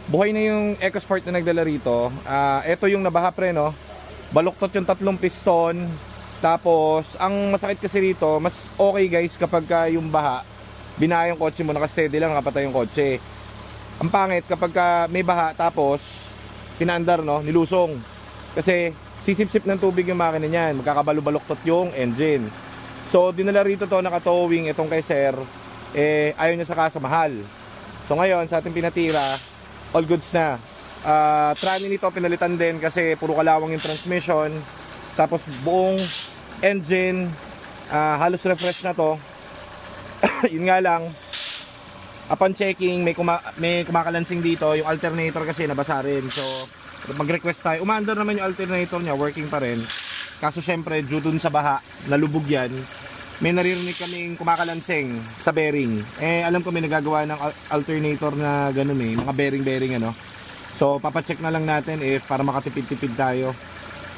buhay na yung EcoSport na nagdala rito. Ito yung nabaha pre, no? Baluktot yung 3 piston. Tapos ang masakit kasi rito, mas okay guys kapag yung baha, binaha yung kotse mo, naka-steady lang, nakapatay yung kotse. Ang pangit kapag may baha tapos pinaandar, no, nilusong. Kasi sisip-sip ng tubig yung makina niyan, magkakabalubaluktot yung engine. So dinala rito to, naka-towing itong kay sir, ayaw niya saka sa mahal. So ngayon sa ating pinatira, all goods na. Tranny nito pinalitan din kasi puro kalawang yung transmission. Tapos buong engine halos refresh na to. Yun nga lang, upon checking may kumakalansing dito yung alternator kasi nabasa rin. So mag-request tayo. Umaandar naman yung alternator niya, working pa rin. Kaso syempre due dun sa baha, nalubog yan. May naririnig kaming kumakalansing sa bearing. Alam ko may nagagawa ng alternator na ganun mga bearing ano. So papacheck na lang natin para makatipid-tipid tayo.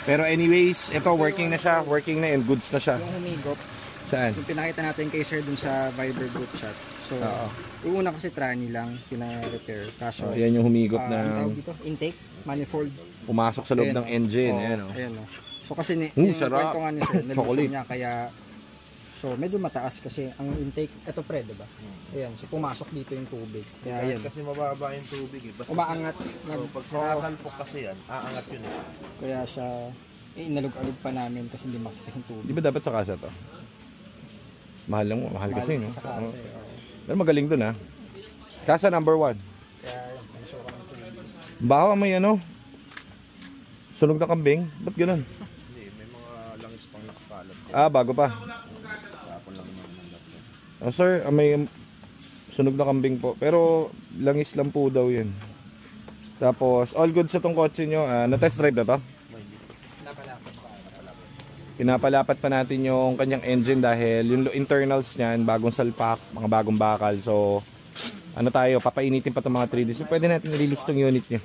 Pero anyways, ito working na siya, working na and goods na siya. Yung humigop. Saan? Yung pinakita natin kay sir dun sa Viber group chat. So, yung una kasi tranny lang pina-repair. Kaso, yan yung humigop na tawag dito, intake, manifold. Pumasok sa loob ng engine. Ayan o. So kasi sarap. kwento nga ni sir, nalusong niya kaya, so medyo mataas kasi ang intake, ito pre, diba? Ayan, so pumasok dito yung tubig. Kaya ayan. Kasi mababa yung tubig Basta umaangat. Pag sinasalpok kasi yan, aangat yun Kaya siya, inalog-alog pa namin kasi hindi makita yung tubig. Di ba dapat sa kasa to? Mahal lang mo, mahal kasi, no? Sa kasa, Pero magaling dun, ha? Kasa number 1. Kaya yun, may suka ng tubig. Bawa may sunog na kambing? Ba't ganun? Hindi, may mga langis pang nakasalat. Bago pa. Tapon lang naman. Sir, may sunog na kambing po. Pero langis lang po daw yun. Tapos, all good sa tong kotse nyo. Na-test drive na to? Pinapalapat pa natin yung kanyang engine dahil yung internals niyan, bagong salpak, mga bagong bakal. So, papainitin pa itong mga 3Ds. So, pwede natin i-release tong unit niya.